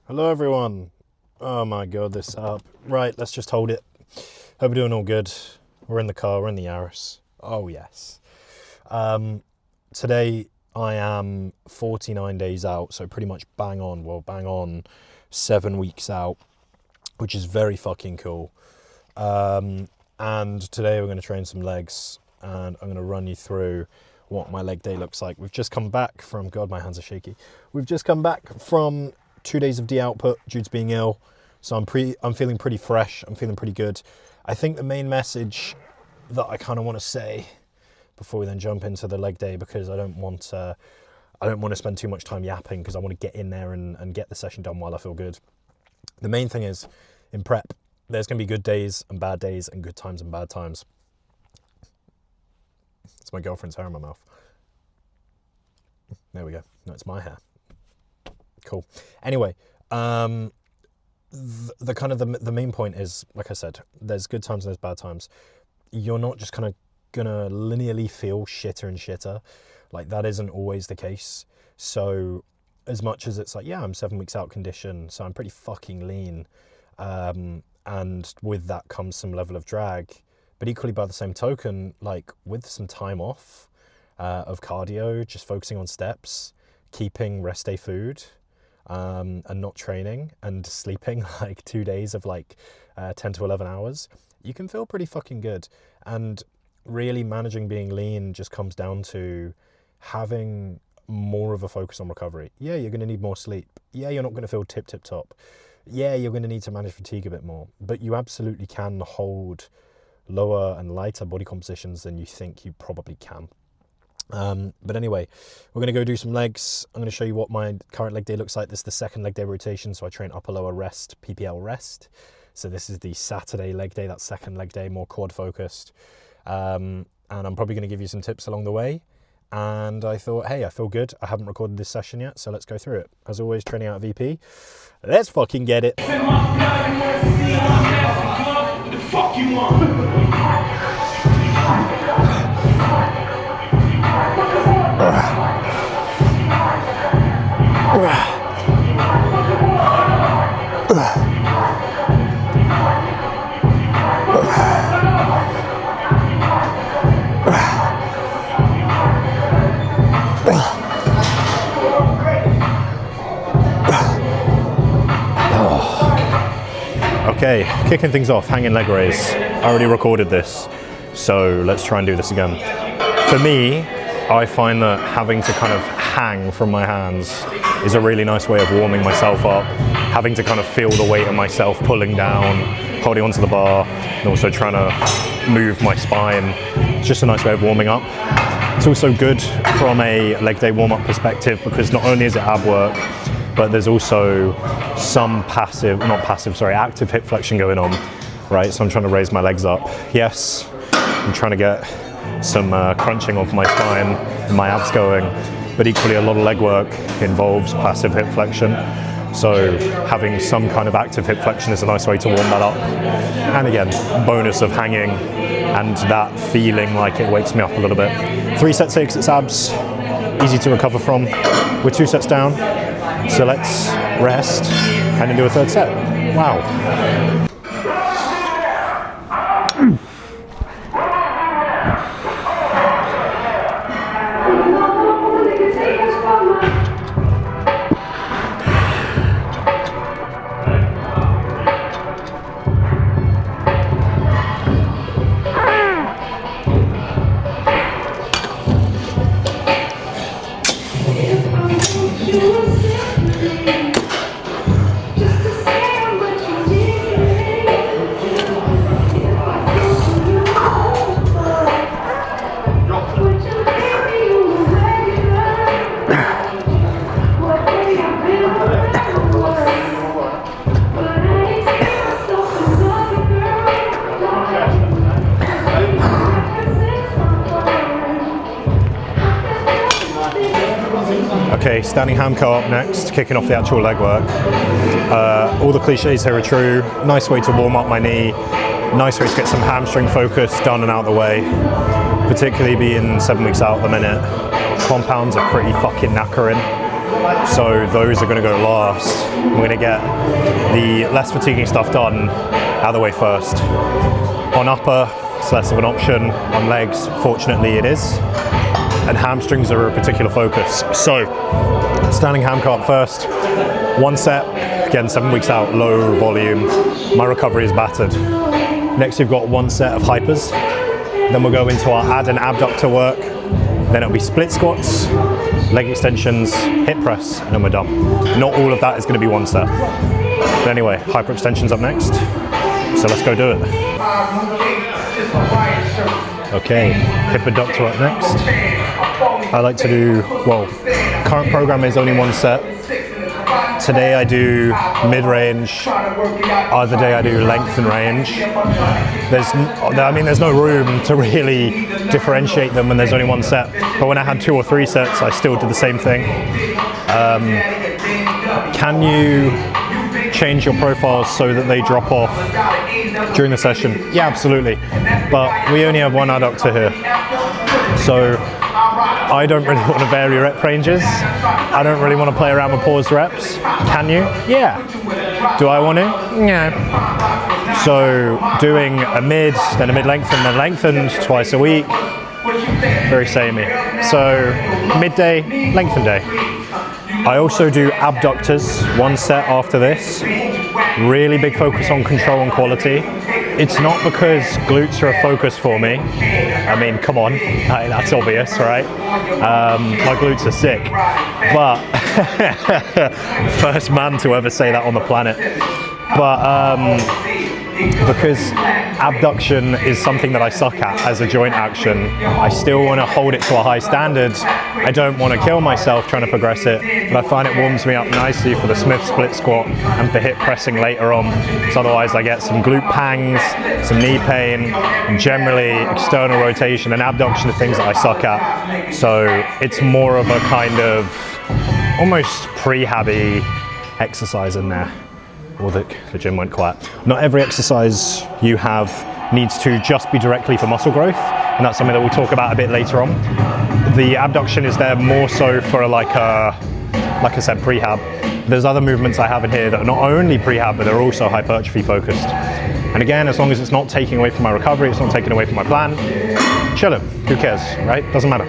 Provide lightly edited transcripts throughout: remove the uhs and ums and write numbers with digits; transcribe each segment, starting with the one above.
Hello everyone. Oh my god, this setup. Right, let's just hold it. Hope we're doing all good. We're in the car, we're in the Yaris. Oh yes. Today I am 49 days out, so pretty much bang on 7 weeks out, which is very fucking cool. And today we're going to train some legs, and I'm going to run you through what my leg day looks like. We've just come back from, God, my hands are shaky. We've just come back from 2 days of de-output due to being ill. So I'm feeling pretty fresh. I'm feeling pretty good. I think the main message that I kind of want to say before we then jump into the leg day, because I don't want to spend too much time yapping, because I want to get in there and get the session done while I feel good. The main thing is, in prep, there's going to be good days and bad days, and good times and bad times. It's my girlfriend's hair in my mouth. There we go. No, it's my hair. Cool. Anyway, the main point is, like I said, there's good times and there's bad times. You're not just kind of gonna linearly feel shitter and shitter. Like, that isn't always the case. So as much as it's like, yeah, I'm 7 weeks out condition, so I'm pretty fucking lean. And with that comes some level of drag. But equally, by the same token, like, with some time off of cardio, just focusing on steps, keeping rest day food, and not training, and sleeping like 2 days of like 10 to 11 hours, you can feel pretty fucking good. And really managing being lean just comes down to having more of a focus on recovery. Yeah, you're going to need more sleep. Yeah, you're not going to feel tip top. Yeah, you're going to need to manage fatigue a bit more, but you absolutely can hold lower and lighter body compositions than you think you probably can. But anyway, we're going to go do some legs. I'm going to show you what my current leg day looks like. This is the second leg day rotation, so I train upper lower rest, PPL rest. So this is the Saturday leg day, that second leg day, more quad focused. And I'm probably going to give you some tips along the way. And I thought, hey, I feel good. I haven't recorded this session yet, so let's go through it. As always, training out VP. Let's fucking get it. Fuck you want. Okay, kicking things off, hanging leg raise. I already recorded this, so let's try and do this again. For me, I find that having to kind of hang from my hands is a really nice way of warming myself up, having to kind of feel the weight of myself pulling down, holding onto the bar, and also trying to move my spine. It's just a nice way of warming up. It's also good from a leg day warm-up perspective, because not only is it ab work, but there's also some active hip flexion going on, right? So I'm trying to raise my legs up. Yes, I'm trying to get some crunching of my spine and my abs going, but equally a lot of leg work involves passive hip flexion. So having some kind of active hip flexion is a nice way to warm that up. And again, bonus of hanging and that feeling like it wakes me up a little bit. 3 sets, 6, it's abs, easy to recover from. We're 2 sets down. So let's rest and then do a 3rd set. Wow. Okay, standing ham co-op next, kicking off the actual leg work. All the cliches here are true. Nice way to warm up my knee. Nice way to get some hamstring focus done and out of the way. Particularly being 7 weeks out at the minute. Compounds are pretty fucking knackering. So those are going to go last. We're going to get the less fatiguing stuff done out of the way first. On upper, it's less of an option. On legs, fortunately it is. And hamstrings are a particular focus. So, standing ham cart first. 1 set, again 7 weeks out, low volume. My recovery is battered. Next we've got 1 set of hypers. Then we'll go into our add and abductor work. Then it'll be split squats, leg extensions, hip press, and then we're done. Not all of that is going to be 1 set. But anyway, hyper extensions up next. So let's go do it. Okay, hip abductor up next. I like to do, well, current program is only 1 set. Today I do mid-range, other day I do length and range. There's no room to really differentiate them when there's only 1 set. But when I had 2 or 3 sets, I still did the same thing. Can you change your profiles so that they drop off during the session? Yeah, absolutely. But we only have 1 adductor here. So I don't really want to vary rep ranges. I don't really want to play around with paused reps. Can you? Yeah. Do I want to? No. So doing a mid, then a mid-lengthened, then lengthened twice a week, very samey. So midday, lengthened day. I also do abductors, 1 set after this. Really big focus on control and quality. It's not because glutes are a focus for me. I mean, come on, that's obvious, right? My glutes are sick, but first man to ever say that on the planet. But because abduction is something that I suck at as a joint action, I still want to hold it to a high standard. I don't want to kill myself trying to progress it, but I find it warms me up nicely for the Smith split squat and for hip pressing later on. So otherwise I get some glute pangs, some knee pain, and generally external rotation and abduction are things that I suck at. So it's more of a kind of almost prehabby exercise in there. Or the gym went quiet. Not every exercise you have needs to just be directly for muscle growth, and that's something that we'll talk about a bit later on. The abduction is there more so for like I said, prehab. There's other movements I have in here that are not only prehab, but they're also hypertrophy focused. And again, as long as it's not taking away from my recovery, it's not taking away from my plan, chillin', who cares, right? Doesn't matter.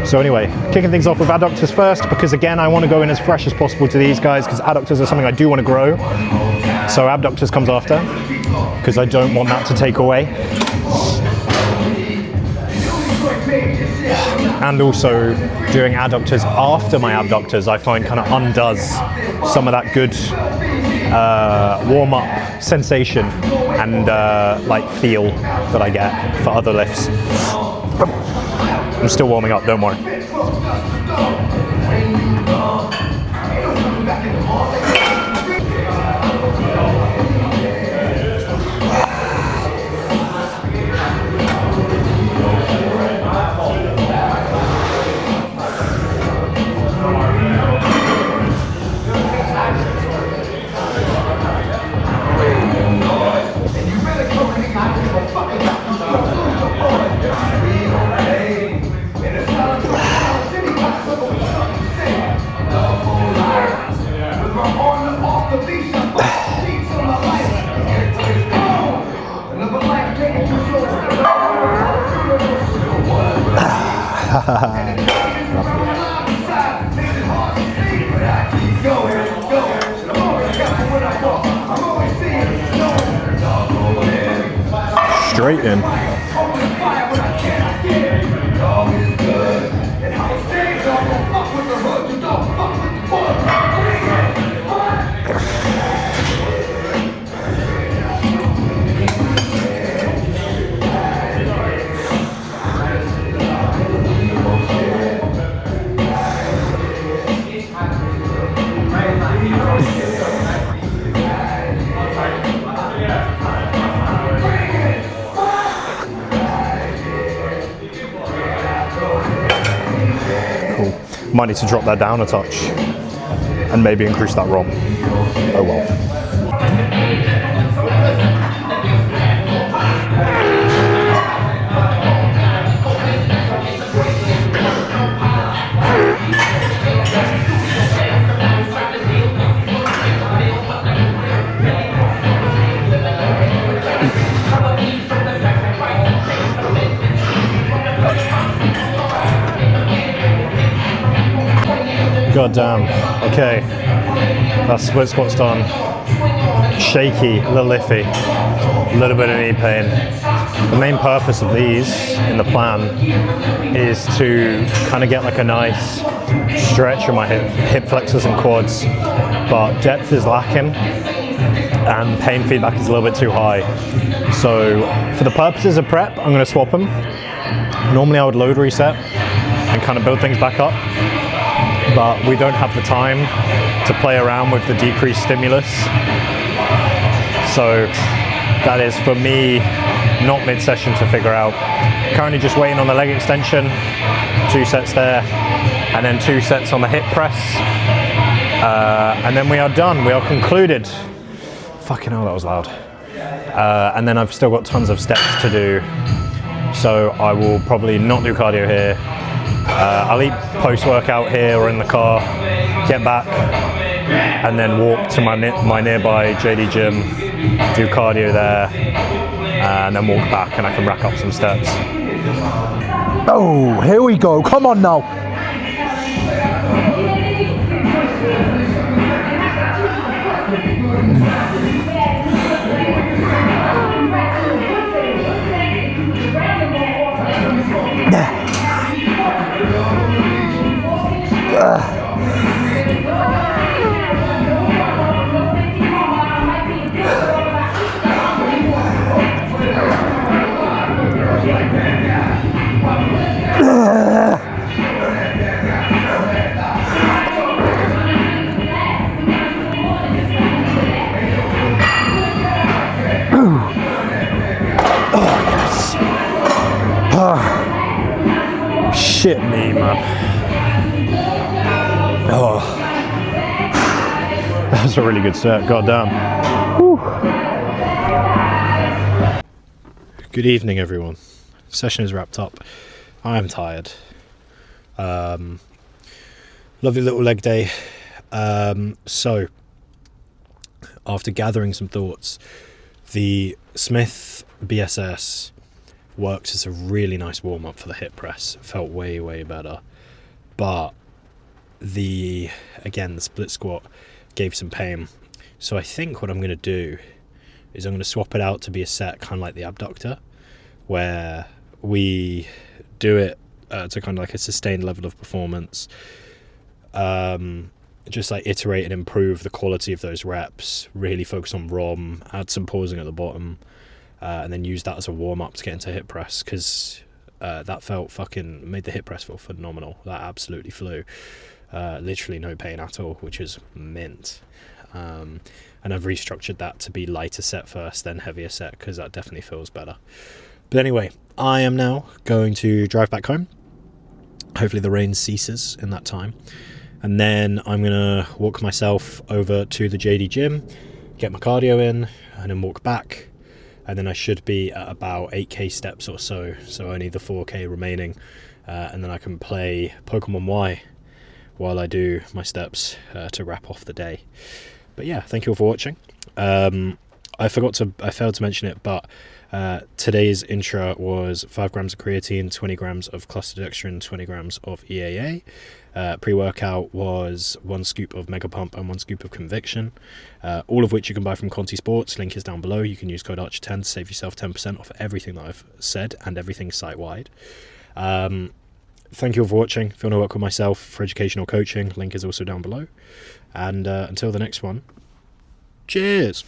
So anyway, kicking things off with adductors first, because again, I want to go in as fresh as possible to these guys, because adductors are something I do want to grow. So abductors comes after, because I don't want that to take away. And also doing adductors after my abductors, I find kind of undoes some of that good warm-up sensation and like feel that I get for other lifts. I'm still warming up, don't worry. Straight in. Might need to drop that down a touch and maybe increase that ROM. Oh well. God damn. Okay. That's split squat's done. Shaky, a little iffy, a little bit of knee pain. The main purpose of these in the plan is to kind of get like a nice stretch of my hip flexors and quads, but depth is lacking and pain feedback is a little bit too high. So for the purposes of prep, I'm going to swap them. Normally I would load reset and kind of build things back up, but we don't have the time to play around with the decreased stimulus. So that is for me not mid-session to figure out. Currently just waiting on the leg extension, 2 sets there, and then 2 sets on the hip press. And then we are done, we are concluded. Fucking hell, that was loud. And then I've still got tons of steps to do. So I will probably not do cardio here. I'll eat post-workout here or in the car, get back, and then walk to my nearby JD gym, do cardio there, and then walk back and I can rack up some steps. Oh, here we go, come on now. Shit me, man. Oh, that was a really good set, goddamn. Whew. Good evening, everyone. Session is wrapped up. I am tired. Lovely little leg day. So, after gathering some thoughts, the Smith BSS worked as a really nice warm-up for the hip press. It felt way, way better. But the split squat gave some pain. So I think what I'm going to do is I'm going to swap it out to be a set kind of like the abductor, where we do it to kind of like a sustained level of performance. Just like iterate and improve the quality of those reps, really focus on ROM, add some pausing at the bottom, and then use that as a warm-up to get into hip press, because that made the hip press feel phenomenal. That absolutely flew. Literally no pain at all, which is mint. And I've restructured that to be lighter set first, then heavier set, because that definitely feels better. But anyway, I am now going to drive back home. Hopefully the rain ceases in that time. And then I'm going to walk myself over to the JD gym, get my cardio in, and then walk back. And then I should be at about 8k steps or so only the 4k remaining. And then I can play Pokemon Y while I do my steps to wrap off the day. But yeah, thank you all for watching. I failed to mention it, but today's intra was 5 grams of creatine, 20 grams of clusterdextrin, 20 grams of EAA. Pre-workout was 1 scoop of Mega Pump and 1 scoop of Conviction, all of which you can buy from Conti Sports. Link is down below. You can use code ARCHER10 to save yourself 10% off everything that I've said and everything site-wide. Thank you all for watching. If you want to work with myself for educational coaching, link is also down below. And until the next one, cheers!